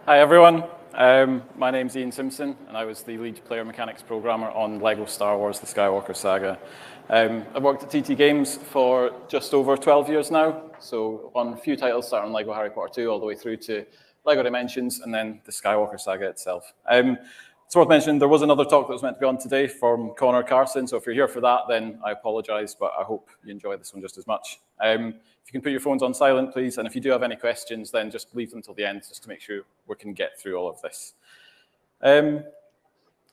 Hi everyone, my name's Ian Simpson and I was the lead player mechanics programmer on Lego Starwars, the Skywalker Saga. I've worked at TT Games for just over 12 years now, so on a few titles starting on Lego Harry Potter 2 all the way through to Lego Dimensions and then the Skywalker Saga itself. It's worth mentioning there was another talk that was meant to be on today from Connor Carson, so if you're here for that then I apologise, but I hope you enjoy this one just as much. If you can put your phones on silent, please, and if you do have any questions, then just leave them till the end, just to make sure we can get through all of this.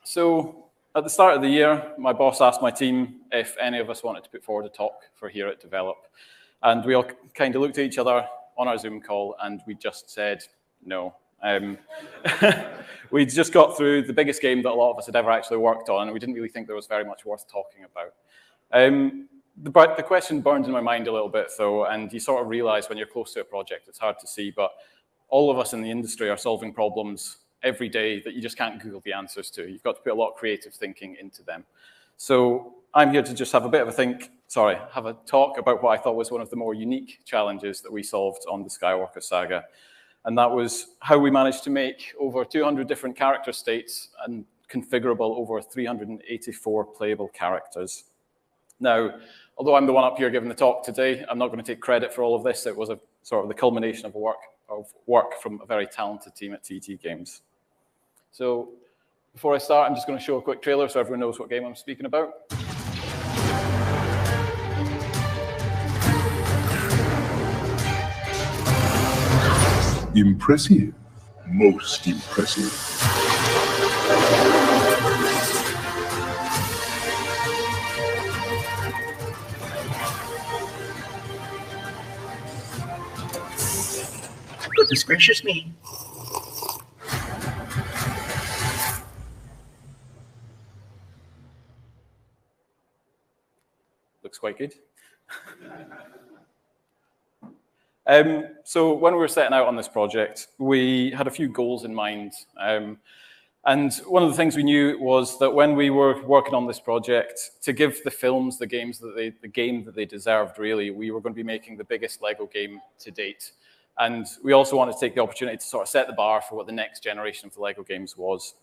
So at the start of the year, my boss asked my team if any of us wanted to put forward a talk for Here at Develop, and we all kind of looked at each other on our Zoom call, and we just said no. We'd just got through the biggest game that a lot of us had ever actually worked on, and we didn't really think there was very much worth talking about. The question burned in my mind a little bit, though, and you sort of realize when you're close to a project, it's hard to see, but all of us in the industry are solving problems every day that you just can't Google the answers to. You've got to put a lot of creative thinking into them. So I'm here to just have a bit of have a talk about what I thought was one of the more unique challenges that we solved on the Skywalker Saga, and that was how we managed to make over 200 different character states and configurable over 384 playable characters. Now, although I'm the one up here giving the talk today, I'm not going to take credit for all of this. It was a sort of the culmination of work from a very talented team at TT Games. So before I start, I'm just going to show a quick trailer so everyone knows what game I'm speaking about. Impressive. Most impressive. Goodness gracious me. Looks quite good. So when we were setting out on this project, we had a few goals in mind. And one of the things we knew was that when we were working on this project, to give the films the game that they deserved, really, we were going to be making the biggest Lego game to date. And we also wanted to take the opportunity to sort of set the bar for what the next generation of the Lego games was.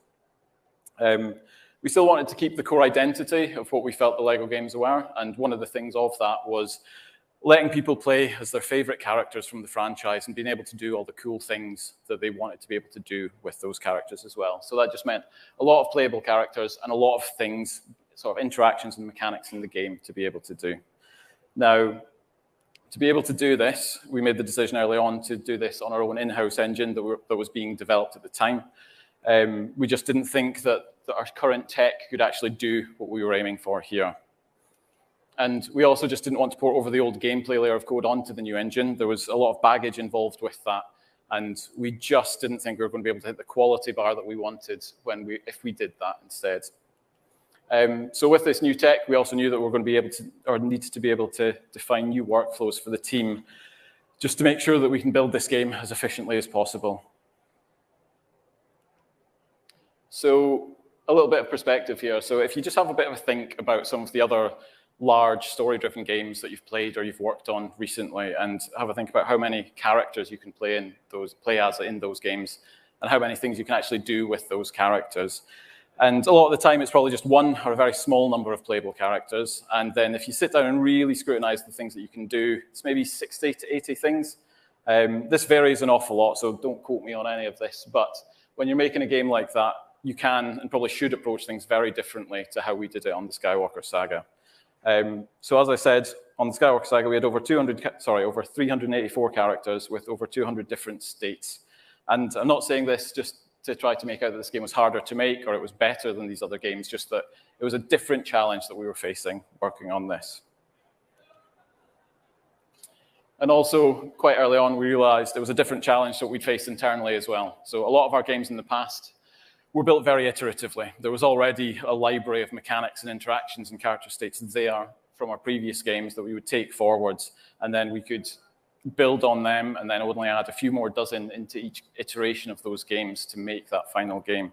We still wanted to keep the core identity of what we felt the Lego games were, and one of the things of that was letting people play as their favorite characters from the franchise and being able to do all the cool things that they wanted to be able to do with those characters as well. So that just meant a lot of playable characters and a lot of things, sort of interactions and mechanics in the game to be able to do. Now, to be able to do this, we made the decision early on to do this on our own in-house engine that was being developed at the time. We just didn't think that our current tech could actually do what we were aiming for here. And we also just didn't want to port over the old gameplay layer of code onto the new engine. There was a lot of baggage involved with that, and we just didn't think we were going to be able to hit the quality bar that we wanted if we did that instead. So with this new tech, we also knew that we were going to be able to, or needed to be able to define new workflows for the team, just to make sure that we can build this game as efficiently as possible. So a little bit of perspective here. So if you just have a bit of a think about some of the other large story-driven games that you've played or you've worked on recently, and have a think about how many characters you can play as in those games, and how many things you can actually do with those characters. And a lot of the time, it's probably just one or a very small number of playable characters. And then if you sit down and really scrutinize the things that you can do, it's maybe 60 to 80 things. This varies an awful lot, so don't quote me on any of this. But when you're making a game like that, you can and probably should approach things very differently to how we did it on the Skywalker Saga. So as I said, on the Skywalker Saga, we had over 384 characters with over 200 different states. And I'm not saying this just to try to make out that this game was harder to make or it was better than these other games, just that it was a different challenge that we were facing working on this. And also, quite early on, we realized it was a different challenge that we'd faced internally as well. So a lot of our games in the past were built very iteratively. There was already a library of mechanics and interactions and character states there from our previous games that we would take forwards, and then we could build on them and then only add a few more dozen into each iteration of those games to make that final game.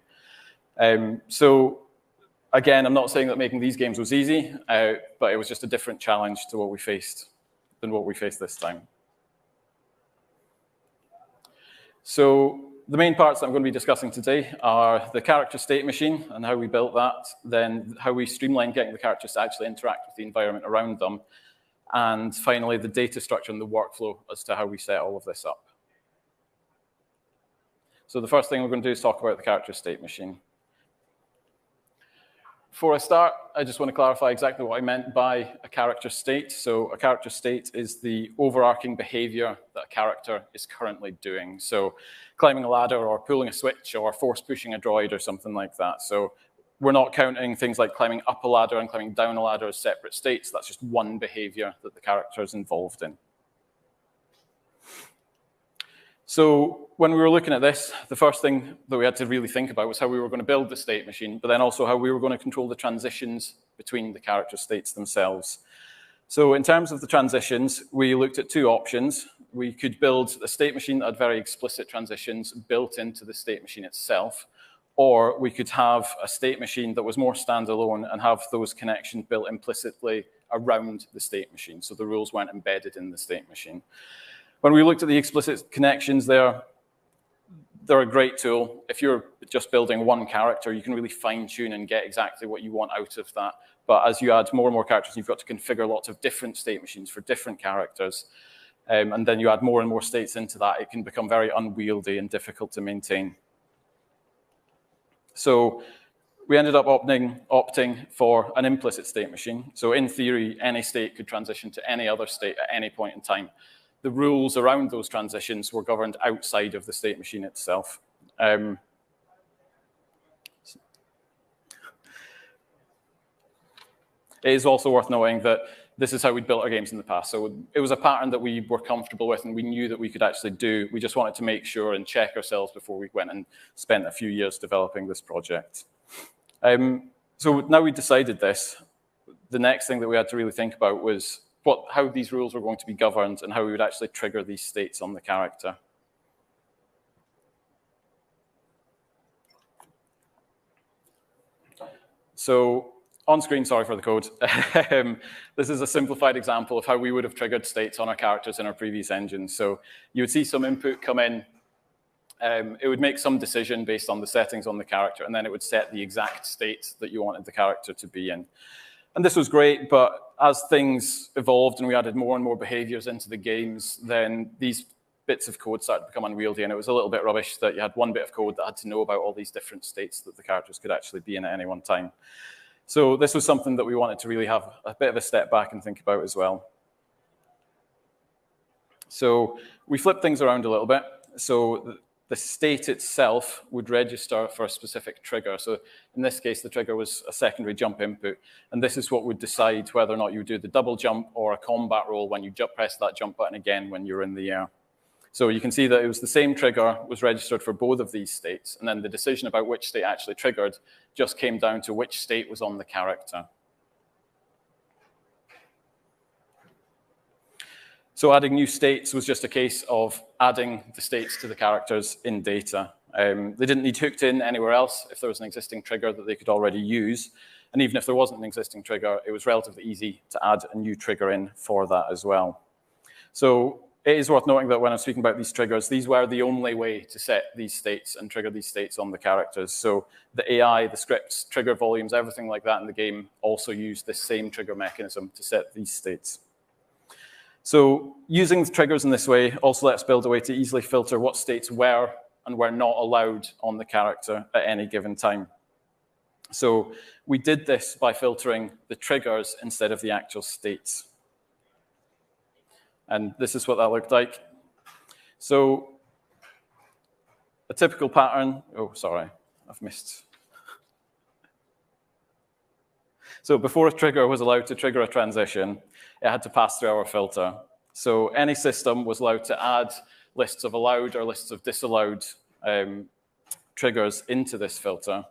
So again, I'm not saying that making these games was easy, but it was just a different challenge to what we faced than what we faced this time. So the main parts that I'm going to be discussing today are the character state machine and how we built that, then how we streamlined getting the characters to actually interact with the environment around them, and finally the data structure and the workflow as to how we set all of this up. So the first thing we're going to do is talk about the character state machine. Before I start, I just want to clarify exactly what I meant by a character state. So a character state is the overarching behavior that a character is currently doing. So climbing a ladder or pulling a switch or force pushing a droid or something like that. So we're not counting things like climbing up a ladder and climbing down a ladder as separate states. That's just one behavior that the character is involved in. So when we were looking at this, the first thing that we had to really think about was how we were going to build the state machine, but then also how we were going to control the transitions between the character states themselves. So in terms of the transitions, we looked at two options. We could build a state machine that had very explicit transitions built into the state machine itself, or we could have a state machine that was more standalone and have those connections built implicitly around the state machine, so the rules weren't embedded in the state machine. When we looked at the explicit connections there, they're a great tool. If you're just building one character, you can really fine-tune and get exactly what you want out of that. But as you add more and more characters, you've got to configure lots of different state machines for different characters. And then you add more and more states into that, it can become very unwieldy and difficult to maintain. So we ended up opting for an implicit state machine. So in theory, any state could transition to any other state at any point in time. The rules around those transitions were governed outside of the state machine itself. It is also worth noting that this is how we built our games in the past. So it was a pattern that we were comfortable with and we knew that we could actually do. We just wanted to make sure and check ourselves before we went and spent a few years developing this project. So now we decided this, the next thing that we had to really think about was how these rules were going to be governed and how we would actually trigger these states on the character. So on screen, sorry for the code, this is a simplified example of how we would have triggered states on our characters in our previous engines. So you would see some input come in. It would make some decision based on the settings on the character, and then it would set the exact state that you wanted the character to be in. And this was great, but as things evolved and we added more and more behaviors into the games, then these bits of code started to become unwieldy, and it was a little bit rubbish that you had one bit of code that had to know about all these different states that the characters could actually be in at any one time. So this was something that we wanted to really have a bit of a step back and think about as well. So we flipped things around a little bit. So the state itself would register for a specific trigger. So in this case, the trigger was a secondary jump input. And this is what would decide whether or not you do the double jump or a combat roll when you press that jump button again when you're in the air. So you can see that it was the same trigger was registered for both of these states. And then the decision about which state actually triggered just came down to which state was on the character. So adding new states was just a case of adding the states to the characters in data. They didn't need hooked in anywhere else if there was an existing trigger that they could already use. And even if there wasn't an existing trigger, it was relatively easy to add a new trigger in for that as well. So it is worth noting that when I'm speaking about these triggers, these were the only way to set these states and trigger these states on the characters. So the AI, the scripts, trigger volumes, everything like that in the game also used this same trigger mechanism to set these states. So using the triggers in this way also lets us build a way to easily filter what states were and were not allowed on the character at any given time. So we did this by filtering the triggers instead of the actual states. And this is what that looked like. So a typical pattern, oh, sorry, I've missed. So before a trigger was allowed to trigger a transition, it had to pass through our filter. So any system was allowed to add lists of allowed or lists of disallowed triggers into this filter.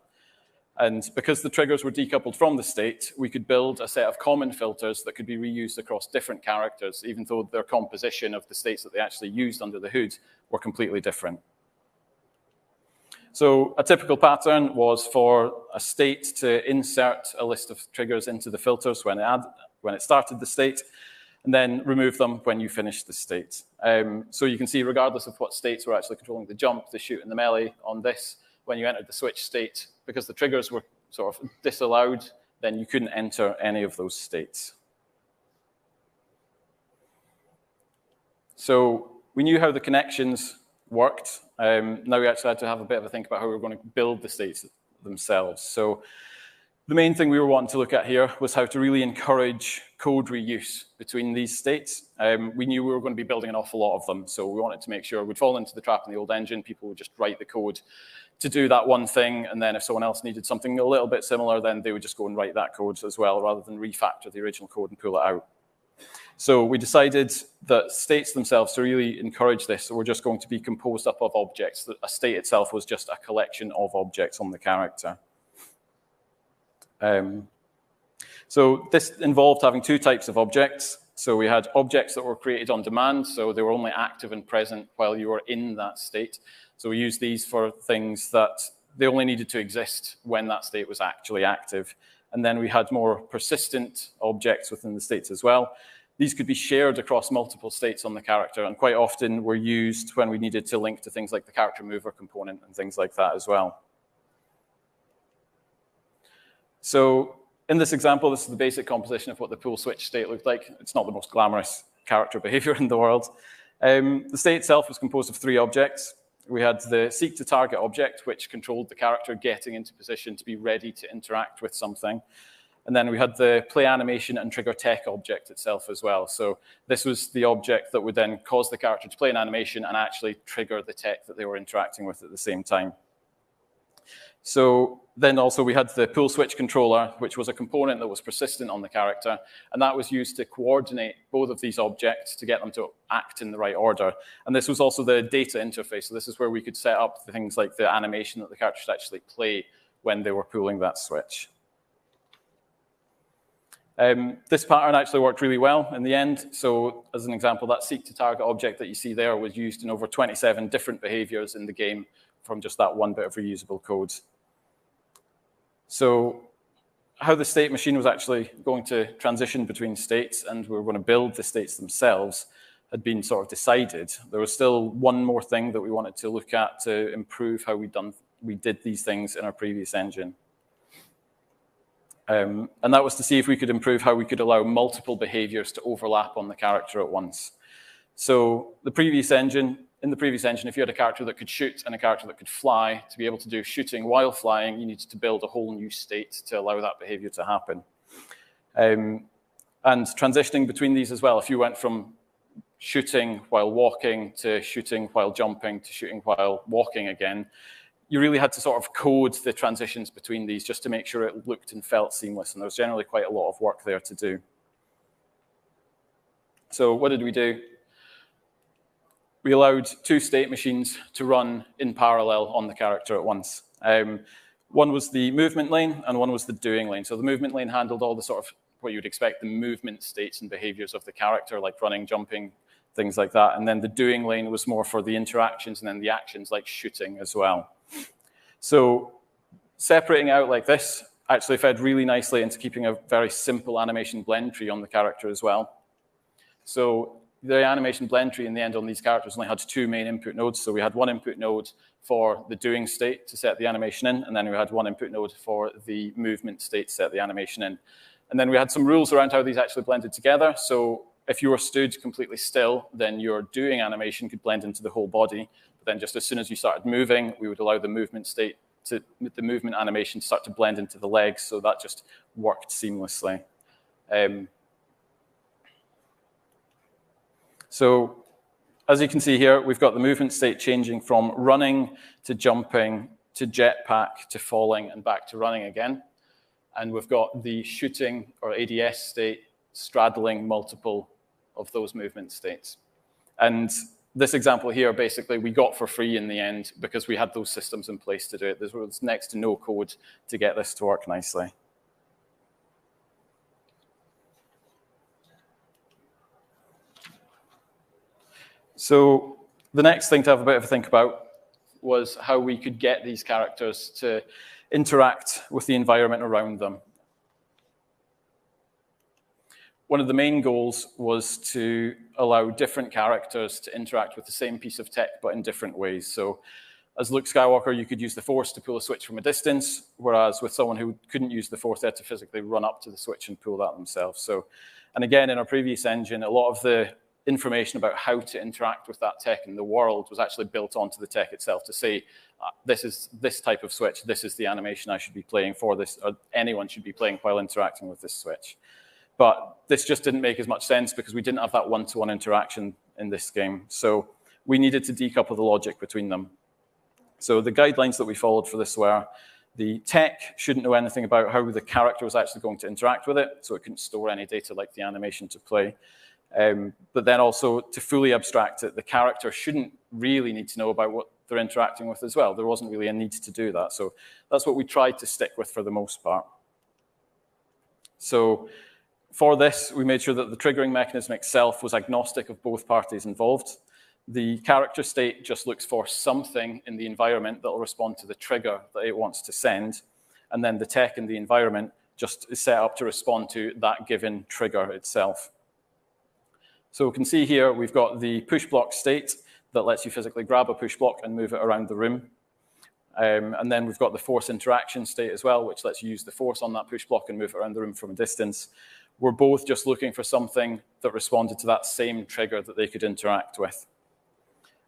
And because the triggers were decoupled from the state, we could build a set of common filters that could be reused across different characters, even though their composition of the states that they actually used under the hood were completely different. So a typical pattern was for a state to insert a list of triggers into the filters when it started the state. and then remove them when you finish the state. So you can see, regardless of what states we're actually controlling, the jump, the shoot, and the melee on this, when you entered the switch state, because the triggers were sort of disallowed, then you couldn't enter any of those states. So we knew how the connections worked. Now we actually had to have a bit of a think about how we were going to build the states themselves. So the main thing we were wanting to look at here was how to really encourage code reuse between these states. We knew we were going to be building an awful lot of them, so we wanted to make sure we'd fall into the trap in the old engine. People would just write the code to do that one thing, and then if someone else needed something a little bit similar, then they would just go and write that code as well, rather than refactor the original code and pull it out. So we decided that states themselves, to really encourage this, were just going to be composed up of objects. That a state itself was just a collection of objects on the character. So this involved having two types of objects. So we had objects that were created on demand, so they were only active and present while you were in that state. So we used these for things that they only needed to exist when that state was actually active. And then we had more persistent objects within the states as well. These could be shared across multiple states on the character, and quite often were used when we needed to link to things like the character mover component and things like that as well. So in this example, this is the basic composition of what the pool switch state looked like. It's not the most glamorous character behavior in the world. The state itself was composed of three objects. We had the seek to target object, which controlled the character getting into position to be ready to interact with something. And then we had the play animation and trigger tech object itself as well. So this was the object that would then cause the character to play an animation and actually trigger the tech that they were interacting with at the same time. So then also we had the pool switch controller, which was a component that was persistent on the character, and that was used to coordinate both of these objects to get them to act in the right order. And this was also the data interface. So this is where we could set up the things like the animation that the character should actually play when they were pulling that switch. This pattern actually worked really well in the end. So as an example, that seek to target object that you see there was used in over 27 different behaviors in the game from just that one bit of reusable code. So how the state machine was actually going to transition between states and we were going to build the states themselves had been sort of decided. There was still one more thing that we wanted to look at to improve how we did these things in our previous engine. And that was to see if we could improve how we could allow multiple behaviors to overlap on the character at once. So in the previous engine, if you had a character that could shoot and a character that could fly, to be able to do shooting while flying, you needed to build a whole new state to allow that behavior to happen. And transitioning between these as well, if you went from shooting while walking to shooting while jumping to shooting while walking again, you really had to sort of code the transitions between these just to make sure it looked and felt seamless, and there was generally quite a lot of work there to do. So what did we do? We allowed two state machines to run in parallel on the character at once. One was the movement lane and one was the doing lane. So the movement lane handled all the sort of what you'd expect, the movement states and behaviors of the character, like running, jumping, things like that. And then the doing lane was more for the interactions and then the actions like shooting as well. So separating out like this actually fed really nicely into keeping a very simple animation blend tree on the character as well. So the animation blend tree in the end on these characters only had two main input nodes. So we had one input node for the doing state to set the animation in, and then we had one input node for the movement state to set the animation in. And then we had some rules around how these actually blended together. So if you were stood completely still, then your doing animation could blend into the whole body. But then just as soon as you started moving, we would allow the movement state to, the movement animation to start to blend into the legs. So that just worked seamlessly. So as you can see here, we've got the movement state changing from running to jumping to jetpack to falling and back to running again. And we've got the shooting or ADS state straddling multiple of those movement states. And this example here, basically, we got for free in the end because we had those systems in place to do it. There was next to no code to get this to work nicely. So the next thing to have a bit of a think about was how we could get these characters to interact with the environment around them. one of the main goals was to allow different characters to interact with the same piece of tech, but in different ways. So as Luke Skywalker, you could use the Force to pull a switch from a distance, whereas with someone who couldn't use the Force, they had to physically run up to the switch and pull that themselves. So, and again, in our previous engine, a lot of the information about how to interact with that tech in the world was actually built onto the tech itself to say, this is this type of switch, this is the animation I should be playing for this, or anyone should be playing while interacting with this switch. But this just didn't make as much sense because we didn't have that one-to-one interaction in this game. So we needed to decouple the logic between them. So the guidelines that we followed for this were the tech shouldn't know anything about how the character was actually going to interact with it, so it couldn't store any data like the animation to play. But then also, to fully abstract it, the character shouldn't really need to know about what they're interacting with as well. There wasn't really a need to do that. So that's what we tried to stick with for the most part. So for this, we made sure that the triggering mechanism itself was agnostic of both parties involved. The character state just looks for something in the environment that will respond to the trigger that it wants to send. And then the tech in the environment just is set up to respond to that given trigger itself. So we can see here we've got the push block state that lets you physically grab a push block and move it around the room. And then we've got the force interaction state as well, which lets you use the force on that push block and move it around the room from a distance. We're both just looking for something that responded to that same trigger that they could interact with.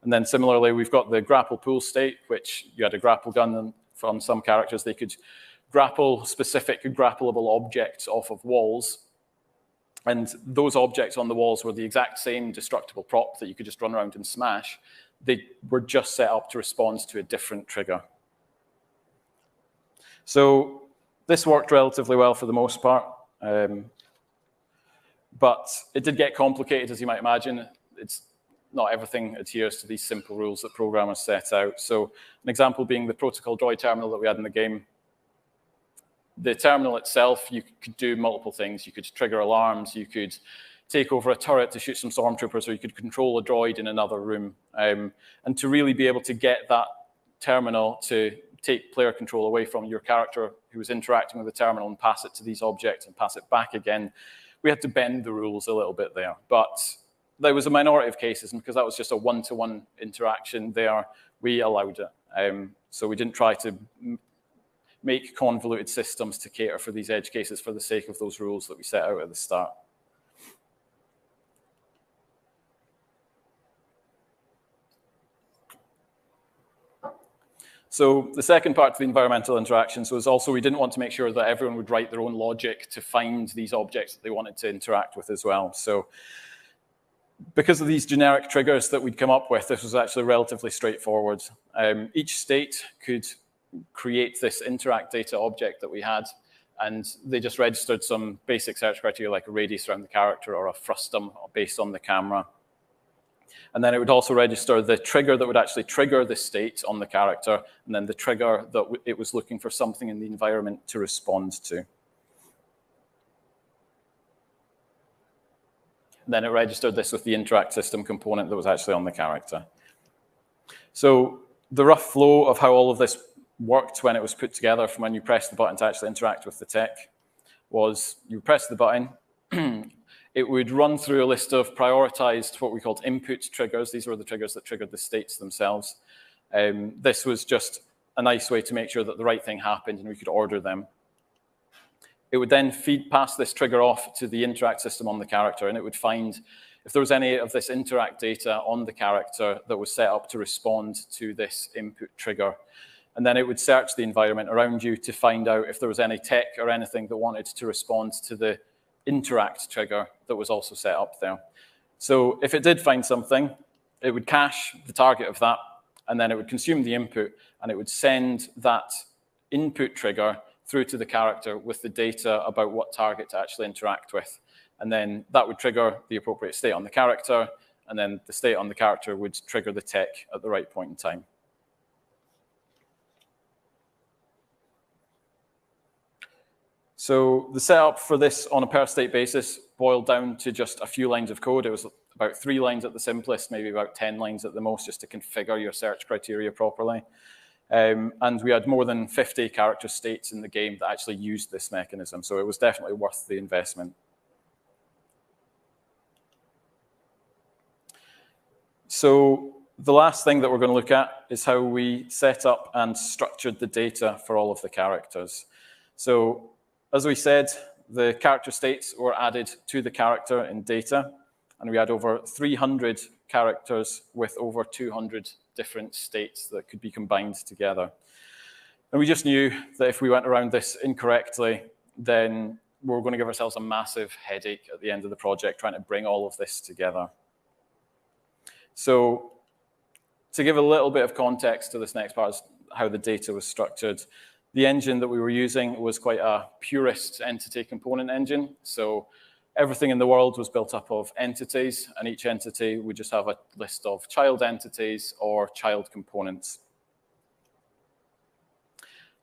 And then similarly, we've got the grapple pull state, which you had a grapple gun, and from some characters, they could grapple specific grappleable objects off of walls. And those objects on the walls were the exact same destructible prop that you could just run around and smash. They were just set up to respond to a different trigger. So this worked relatively well for the most part. But it did get complicated, as you might imagine. Not everything adheres to these simple rules that programmers set out. So an example being the protocol droid terminal that we had in the game. The terminal itself, you could do multiple things. You could trigger alarms, you could take over a turret to shoot some stormtroopers, or you could control a droid in another room. And to really be able to get that terminal to take player control away from your character who was interacting with the terminal and pass it to these objects and pass it back again, we had to bend the rules a little bit there. But there was a minority of cases, and because that was just a one-to-one interaction there, we allowed it. So we didn't try to make convoluted systems to cater for these edge cases for the sake of those rules that we set out at the start. So the second part of the environmental interactions was also we didn't want to make sure that everyone would write their own logic to find these objects that they wanted to interact with as well. So because of these generic triggers that we'd come up with, this was actually relatively straightforward. Each state could create this interact data object that we had, and they just registered some basic search criteria like a radius around the character or a frustum based on the camera. And then it would also register the trigger that would actually trigger the state on the character, and then the trigger that it was looking for something in the environment to respond to. And then it registered this with the interact system component that was actually on the character. So the rough flow of how all of this worked when it was put together from when you press the button to actually interact with the tech was you press the button, it would run through a list of prioritized, what we called input triggers. These were the triggers that triggered the states themselves. This was just a nice way to make sure that the right thing happened and we could order them. It would then feed past this trigger off to the interact system on the character, and it would find if there was any of this interact data on the character that was set up to respond to this input trigger. And then it would search the environment around you to find out if there was any tech or anything that wanted to respond to the interact trigger that was also set up there. So if it did find something, it would cache the target of that, and then it would consume the input, and it would send that input trigger through to the character with the data about what target to actually interact with. And then that would trigger the appropriate state on the character, and then the state on the character would trigger the tech at the right point in time. So the setup for this on a per state basis boiled down to just a few lines of code. It was about 3 lines at the simplest, maybe about 10 lines at the most, just to configure your search criteria properly. And we had more than 50 character states in the game that actually used this mechanism, so it was definitely worth the investment. So the last thing that we're going to look at is how we set up and structured the data for all of the characters. So as we said, the character states were added to the character in data, and we had over 300 characters with over 200 different states that could be combined together. And we just knew that if we went around this incorrectly, then we were going to give ourselves a massive headache at the end of the project trying to bring all of this together. So to give a little bit of context to this next part is how the data was structured. The engine that we were using was quite a purist entity component engine. So everything in the world was built up of entities, and each entity would just have a list of child entities or child components.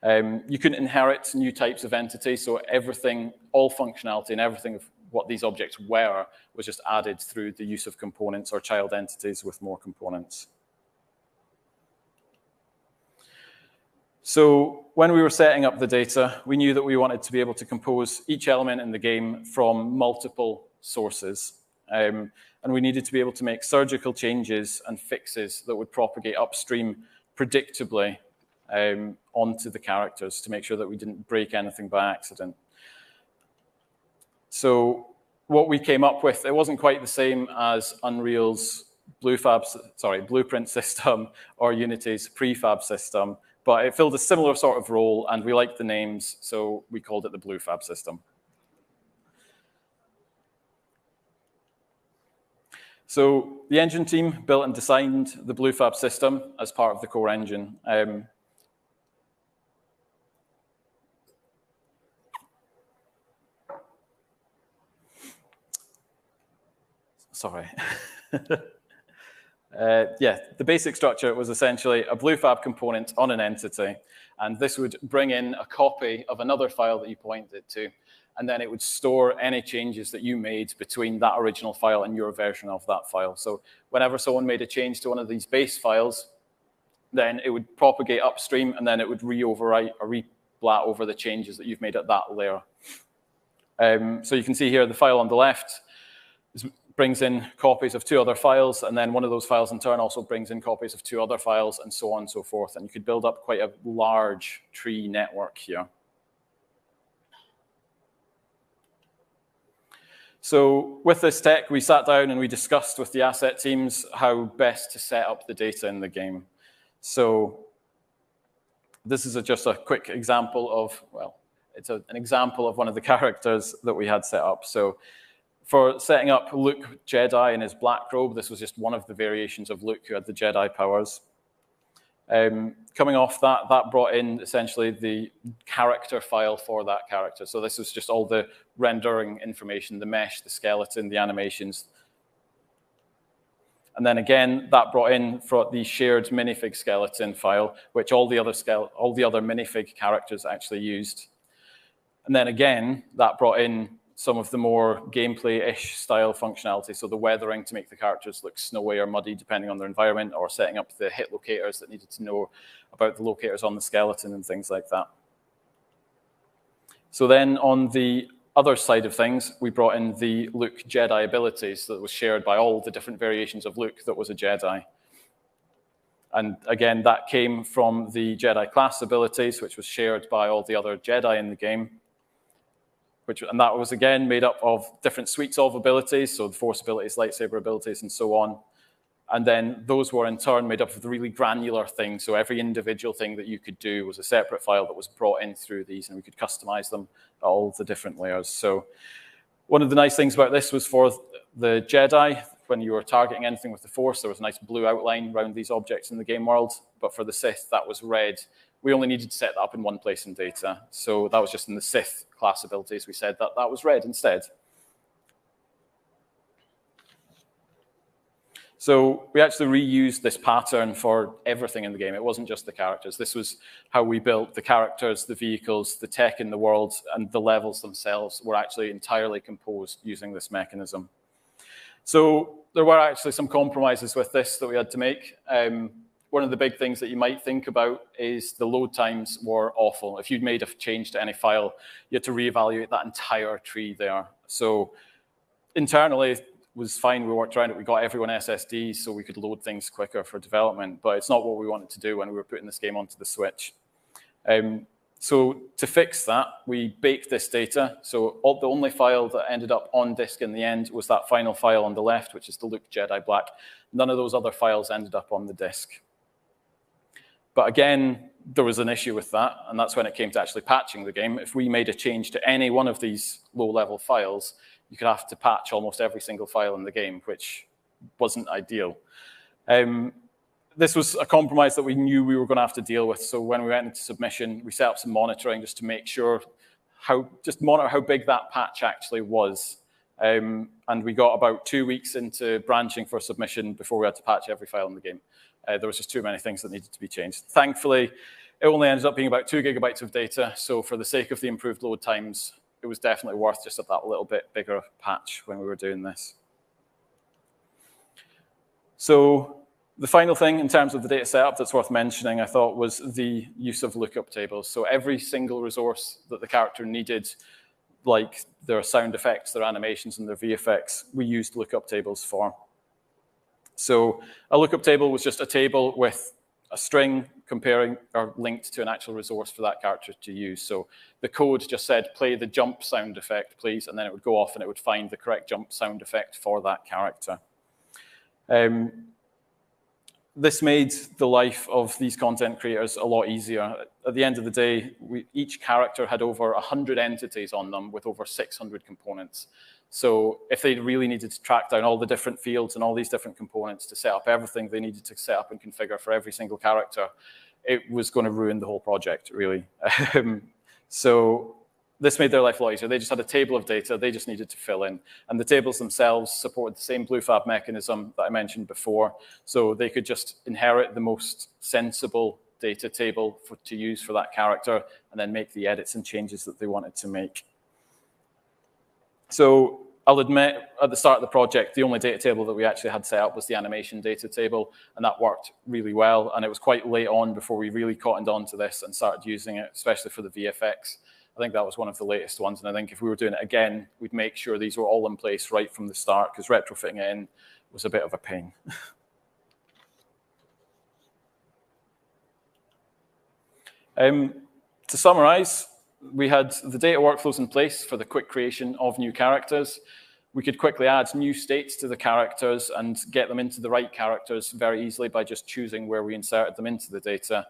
You couldn't inherit new types of entities, so everything, all functionality and everything of what these objects were was just added through the use of components or child entities with more components. So when we were setting up the data, we knew that we wanted to be able to compose each element in the game from multiple sources. And we needed to be able to make surgical changes and fixes that would propagate upstream predictably onto the characters to make sure that we didn't break anything by accident. So what we came up with, it wasn't quite the same as Unreal's blueprint system or Unity's prefab system, but it filled a similar sort of role, and we liked the names, so we called it the Bluefab system. So the engine team built and designed the Bluefab system as part of the core engine. Sorry. Yeah, the basic structure was essentially a Bluefab component on an entity, and this would bring in a copy of another file that you pointed to, and then it would store any changes that you made between that original file and your version of that file. So whenever someone made a change to one of these base files, then it would propagate upstream, and then it would re-overwrite or re-blat over the changes that you've made at that layer. So you can see here the file on the left brings in copies of 2 other files, and then one of those files in turn also brings in copies of 2 other files, and so on and so forth. And you could build up quite a large tree network here. So with this tech, we sat down and we discussed with the asset teams how best to set up the data in the game. So this is just a quick example of, well, it's an example of one of the characters that we had set up. So for setting up Luke Jedi in his black robe, this was just one of the variations of Luke who had the Jedi powers. Coming off that, that brought in essentially the character file for that character. So this was just all the rendering information, the mesh, the skeleton, the animations. And then again, that brought in for the shared minifig skeleton file, which all the other minifig characters actually used. And then again, that brought in some of the more gameplay-ish style functionality, so the weathering to make the characters look snowy or muddy depending on their environment, or setting up the hit locators that needed to know about the locators on the skeleton and things like that. So then on the other side of things, we brought in the Luke Jedi abilities that was shared by all the different variations of Luke that was a Jedi. And again, that came from the Jedi class abilities, which was shared by all the other Jedi in the game. And that was, again, made up of different suites of abilities, so the Force abilities, lightsaber abilities, and so on. And then those were, in turn, made up of the really granular things, so every individual thing that you could do was a separate file that was brought in through these, and we could customize them at all the different layers. So one of the nice things about this was for the Jedi, when you were targeting anything with the Force, there was a nice blue outline around these objects in the game world, but for the Sith, that was red. We only needed to set that up in one place in data. So that was just in the Sith class abilities. We said that that was red instead. So we actually reused this pattern for everything in the game. It wasn't just the characters. This was how we built the characters, the vehicles, the tech in the world, and the levels themselves were actually entirely composed using this mechanism. So there were actually some compromises with this that we had to make. One of the big things that you might think about is the load times were awful. If you'd made a change to any file, you had to reevaluate that entire tree there. So internally, was fine. We worked around it. We got everyone SSDs so we could load things quicker for development, but it's not what we wanted to do when we were putting this game onto the Switch. So to fix that, we baked this data. So the only file that ended up on disk in the end was that final file on the left, which is the Luke Jedi Black. None of those other files ended up on the disk. But again, there was an issue with that, and that's when it came to actually patching the game. If we made a change to any one of these low-level files, you could have to patch almost every single file in the game, which wasn't ideal. This was a compromise that we knew we were going to have to deal with. So when we went into submission, we set up some monitoring just to make sure monitor how big that patch actually was. And we got about 2 weeks into branching for submission before we had to patch every file in the game. There was just too many things that needed to be changed. Thankfully, it only ended up being about 2 gigabytes of data. So for the sake of the improved load times, it was definitely worth just that little bit bigger patch when we were doing this. So the final thing in terms of the data setup that's worth mentioning, I thought, was the use of lookup tables. So every single resource that the character needed, like their sound effects, their animations, and their VFX, we used lookup tables for. So a lookup table was just a table with a string comparing or linked to an actual resource for that character to use. So the code just said, play the jump sound effect, please, and then it would go off and it would find the correct jump sound effect for that character. This made the life of these content creators a lot easier. At the end of the day, each character had over 100 entities on them with over 600 components. So if they really needed to track down all the different fields and all these different components to set up everything they needed to set up and configure for every single character, it was going to ruin the whole project, really. So this made their life a lot easier. They just had a table of data they just needed to fill in. And the tables themselves supported the same BlueFab mechanism that I mentioned before. So they could just inherit the most sensible data table to use for that character and then make the edits and changes that they wanted to make. So I'll admit, at the start of the project, the only data table that we actually had set up was the animation data table, and that worked really well. And it was quite late on before we really cottoned on to this and started using it, especially for the VFX. I think that was one of the latest ones, and I think if we were doing it again, we'd make sure these were all in place right from the start, because retrofitting it in was a bit of a pain. To summarize, we had the data workflows in place for the quick creation of new characters. We could quickly add new states to the characters and get them into the right characters very easily by just choosing where we inserted them into the data.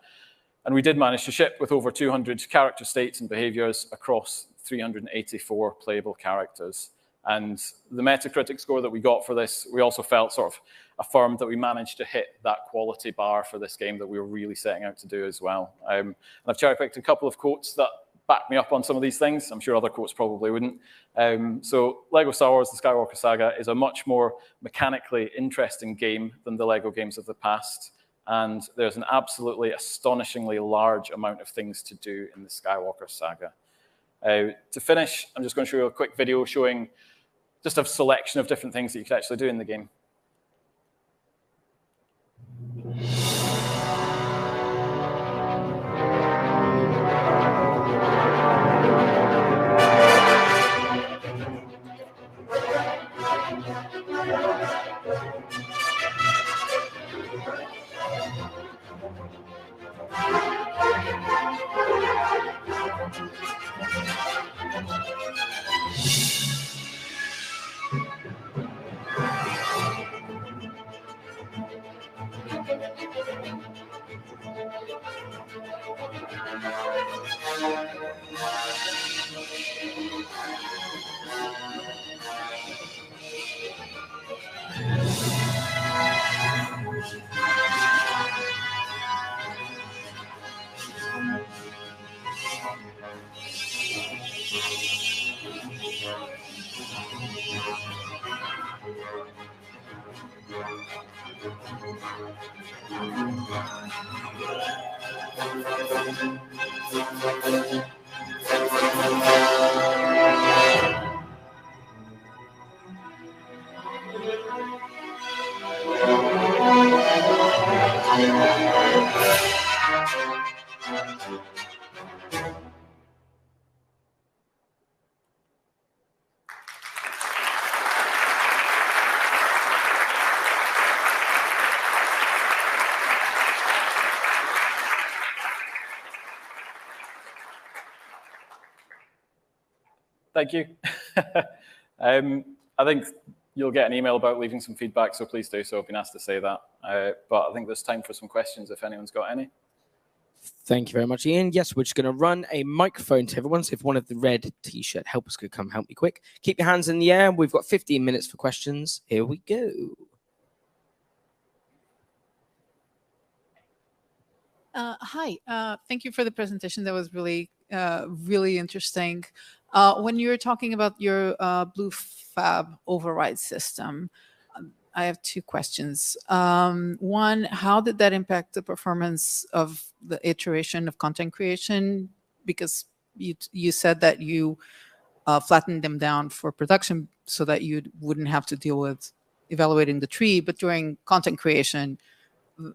And we did manage to ship with over 200 character states and behaviors across 384 playable characters. And the Metacritic score that we got for this, we also felt sort of affirmed that we managed to hit that quality bar for this game that we were really setting out to do as well. And I've cherry-picked a couple of quotes that back me up on some of these things. I'm sure other quotes probably wouldn't. So Lego Star Wars, the Skywalker Saga, is a much more mechanically interesting game than the Lego games of the past. And there's an absolutely astonishingly large amount of things to do in the Skywalker Saga. To finish, I'm just going to show you a quick video showing just a selection of different things that you could actually do in the game. thank you. I think you'll get an email about leaving some feedback, so please do so. I've been asked to say that. But I think there's time for some questions if anyone's got any. Thank you very much, Ian. Yes, we're just going to run a microphone to everyone. So if one of the red T-shirt helpers could come help me quick. Keep your hands in the air. We've got 15 minutes for questions. Here we go. Hi. Thank you for the presentation. That was really, really interesting. When you were talking about your Blue Fab override system, I have two questions. One, how did that impact the performance of the iteration of content creation? Because you said that you flattened them down for production so that you wouldn't have to deal with evaluating the tree, but during content creation,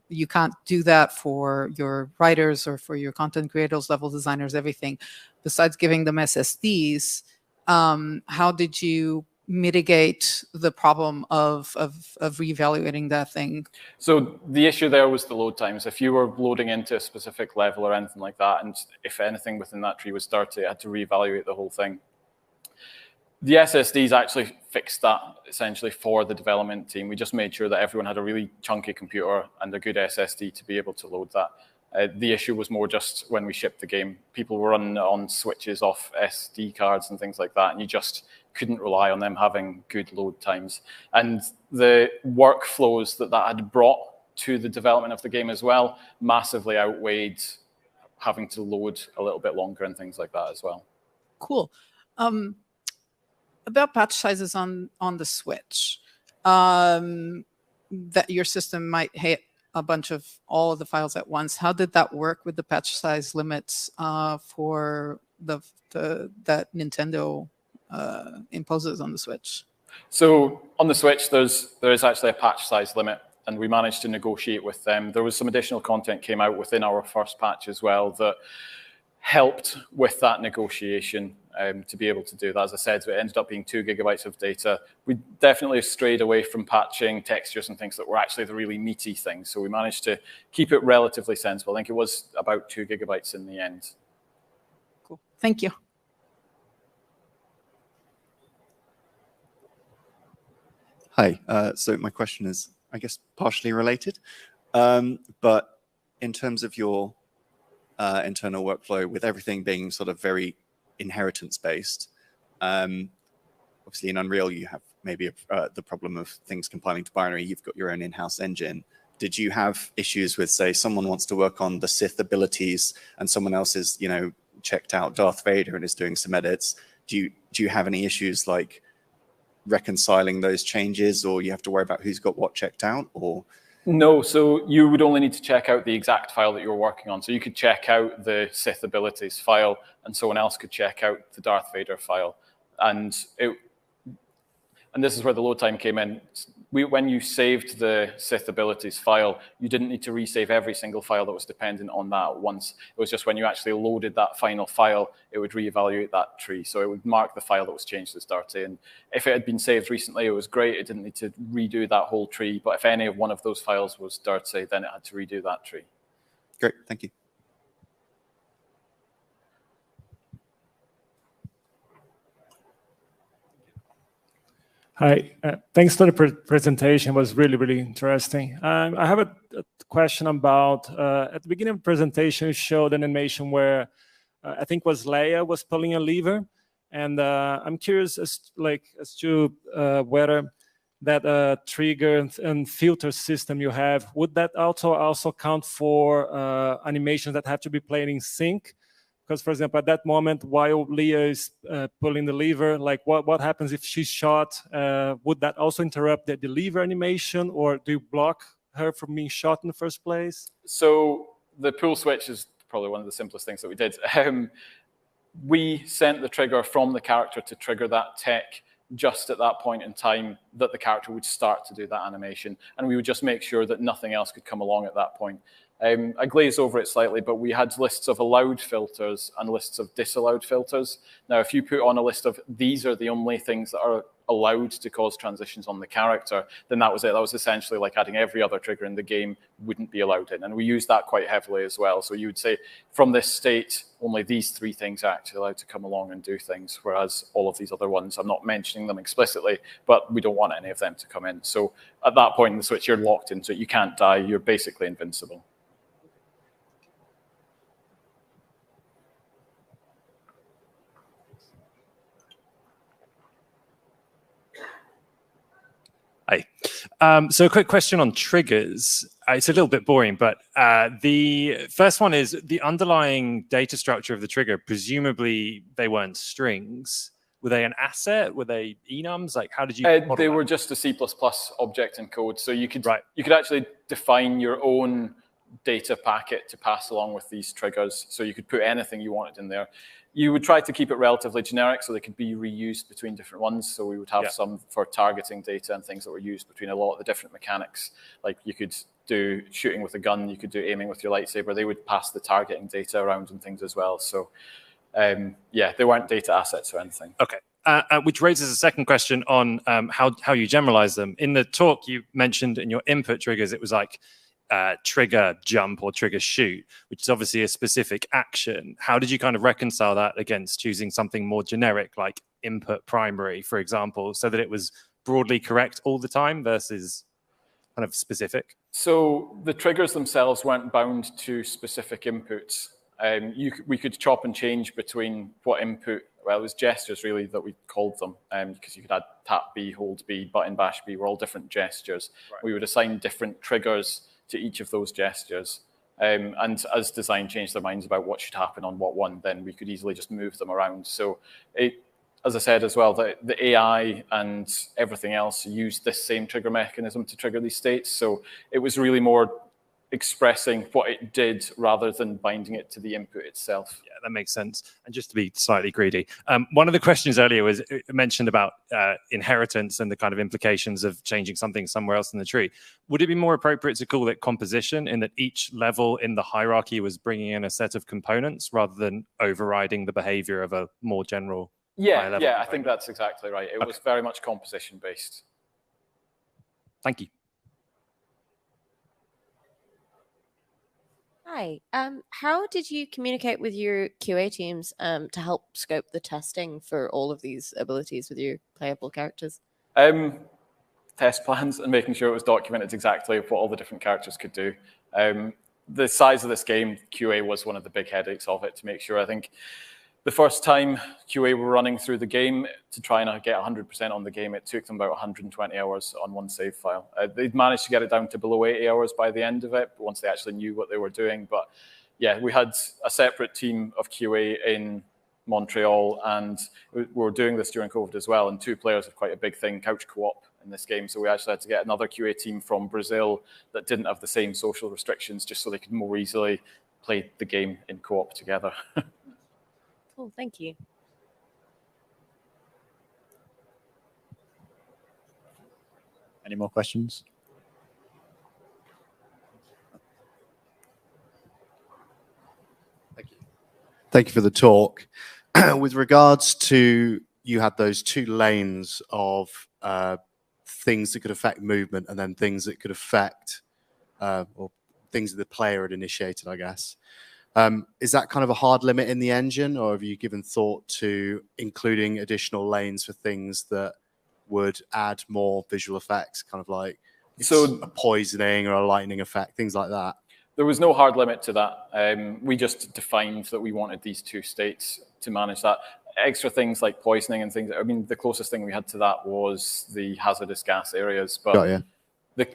you can't do that for your writers or for your content creators, level designers, everything. Besides giving them SSDs, how did you mitigate the problem of reevaluating that thing? So the issue there was the load times. If you were loading into a specific level or anything like that, and if anything within that tree was dirty, I had to reevaluate the whole thing. The SSDs actually fixed that essentially for the development team. We just made sure that everyone had a really chunky computer and a good SSD to be able to load that. The issue was more just when we shipped the game. People were running on switches off SD cards and things like that, and you just couldn't rely on them having good load times. And the workflows that had brought to the development of the game as well massively outweighed having to load a little bit longer and things like that as well. Cool. About patch sizes on the Switch, that your system might hit a bunch of all of the files at once. How did that work with the patch size limits for that Nintendo imposes on the Switch? So on the Switch, there is actually a patch size limit, and we managed to negotiate with them. There was some additional content came out within our first patch as well that helped with that negotiation to be able to do that. As I said, it ended up being 2 gigabytes of data. We definitely strayed away from patching textures and things that were actually the really meaty things. So we managed to keep it relatively sensible. I think it was about 2 gigabytes in the end. Cool. Thank you. Hi. So my question is, I guess, partially related. But in terms of your internal workflow, with everything being sort of very inheritance-based, obviously in Unreal you have maybe the problem of things compiling to binary. You've got your own in-house engine. Did you have issues with, say, someone wants to work on the Sith abilities and someone else is, checked out Darth Vader and is doing some edits? Do you have any issues like reconciling those changes, or you have to worry about who's got what checked out? Or no, so you would only need to check out the exact file that you're working on. So you could check out the Sith abilities file, and someone else could check out the Darth Vader file. And this is where the load time came in. When you saved the Sith abilities file, you didn't need to resave every single file that was dependent on that once. It was just when you actually loaded that final file, it would reevaluate that tree. So it would mark the file that was changed as dirty. And if it had been saved recently, it was great. It didn't need to redo that whole tree. But if any of one of those files was dirty, then it had to redo that tree. Great, thank you. Hi, thanks for the presentation. It was really, really interesting. I have a question about, at the beginning of the presentation, you showed an animation where I think was Leia was pulling a lever. And I'm curious as to whether that trigger and filter system you have, would that also count for animations that have to be played in sync? Because, for example, at that moment, while Leia is pulling the lever, like what happens if she's shot? Would that also interrupt the lever animation, or do you block her from being shot in the first place? So the pull switch is probably one of the simplest things that we did. We sent the trigger from the character to trigger that tech just at that point in time that the character would start to do that animation. And we would just make sure that nothing else could come along at that point. I glazed over it slightly, but we had lists of allowed filters and lists of disallowed filters. Now, if you put on a list of these are the only things that are allowed to cause transitions on the character, then that was it. That was essentially like adding every other trigger in the game wouldn't be allowed in. And we use that quite heavily as well. So you would say, from this state, only these 3 things are actually allowed to come along and do things, whereas all of these other ones, I'm not mentioning them explicitly, but we don't want any of them to come in. So at that point in the switch, you're locked into it. You can't die. You're basically invincible. Hi. So a quick question on triggers. It's a little bit boring, but the first one is the underlying data structure of the trigger. Presumably they weren't strings. Were they an asset? Were they enums? Like, how did you model They that? were just a C++ object in code. So you could actually define your own data packet to pass along with these triggers. So you could put anything you wanted in there. You would try to keep it relatively generic so they could be reused between different ones. So we would have some for targeting data and things that were used between a lot of the different mechanics. Like you could do shooting with a gun, you could do aiming with your lightsaber. They would pass the targeting data around and things as well. So yeah, they weren't data assets or anything. Okay. Which raises a second question on how you generalize them. In the talk, you mentioned in your input triggers, it was like trigger jump or trigger shoot, which is obviously a specific action. How did you kind of reconcile that against choosing something more generic like input primary, for example, so that it was broadly correct all the time versus kind of specific? So the triggers themselves weren't bound to specific inputs. We could chop and change between what input, well, it was gestures really that we called them, because you could add tap B, hold B, button bash B, were all different gestures. Right. We would assign different triggers to each of those gestures. And as design changed their minds about what should happen on what one, then we could easily just move them around. So as I said as well, the AI and everything else used this same trigger mechanism to trigger these states. So it was really more expressing what it did rather than binding it to the input itself. Yeah, that makes sense. And just to be slightly greedy, one of the questions earlier was mentioned about inheritance and the kind of implications of changing something somewhere else in the tree. Would it be more appropriate to call it composition in that each level in the hierarchy was bringing in a set of components rather than overriding the behavior of a more general higher level component? I think that's exactly right. It was very much composition based. Thank you. Hi. How did you communicate with your QA teams to help scope the testing for all of these abilities with your playable characters? Test plans and making sure it was documented exactly what all the different characters could do. The size of this game, QA was one of the big headaches of it to make sure. I think the first time QA were running through the game to try and get 100% on the game, it took them about 120 hours on one save file. They'd managed to get it down to below 80 hours by the end of it, once they actually knew what they were doing. But yeah, we had a separate team of QA in Montreal, and we were doing this during COVID as well. And 2 players are quite a big thing, couch co-op in this game. So we actually had to get another QA team from Brazil that didn't have the same social restrictions, just so they could more easily play the game in co-op together. Cool, thank you. Any more questions? Thank you. Thank you for the talk. With regards to, you had those 2 lanes of things that could affect movement and then things that could affect, or things that the player had initiated, I guess. Is that kind of a hard limit in the engine, or have you given thought to including additional lanes for things that would add more visual effects, kind of like a poisoning or a lightning effect, things like that? There was no hard limit to that. We just defined that we wanted these 2 states to manage that. Extra things like poisoning and things, I mean, the closest thing we had to that was the hazardous gas areas. But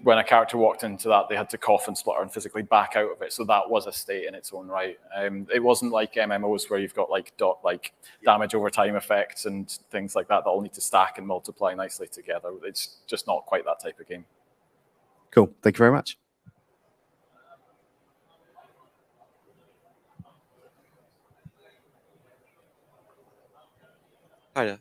when a character walked into that, they had to cough and splutter and physically back out of it. So that was a state in its own right. It wasn't like MMOs where you've got like damage over time effects and things like that that all need to stack and multiply nicely together. It's just not quite that type of game. Cool. Thank you very much. Hi there.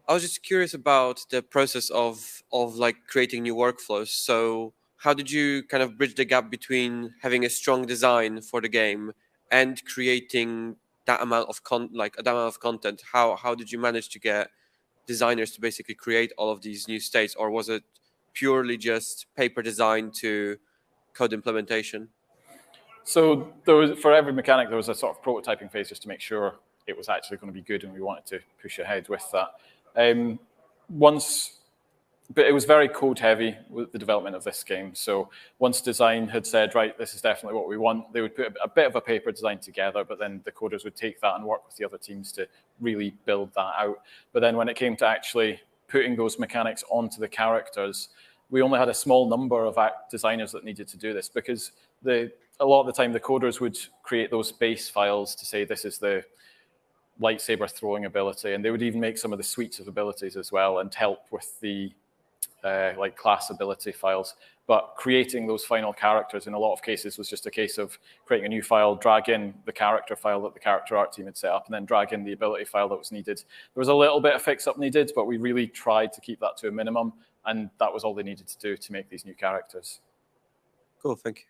I was just curious about the process of like creating new workflows. So how did you kind of bridge the gap between having a strong design for the game and creating that amount of content? How did you manage to get designers to basically create all of these new states, or was it purely just paper design to code implementation? So there was, for every mechanic, there was a sort of prototyping phase just to make sure it was actually going to be good, and we wanted to push ahead with that. But it was very code heavy with the development of this game. So once design had said, right, this is definitely what we want, they would put a bit of a paper design together, but then the coders would take that and work with the other teams to really build that out. But then when it came to actually putting those mechanics onto the characters, we only had a small number of designers that needed to do this, because a lot of the time the coders would create those base files to say this is the lightsaber throwing ability, and they would even make some of the suites of abilities as well and help with the like class ability files. But creating those final characters in a lot of cases was just a case of creating a new file, drag in the character file that the character art team had set up, and then drag in the ability file that was needed. There was a little bit of fix-up needed, but we really tried to keep that to a minimum, and that was all they needed to do to make these new characters. Cool, thank you.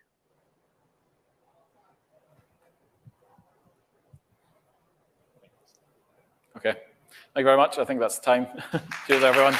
Okay, thank you very much. I think that's time. Cheers, everyone.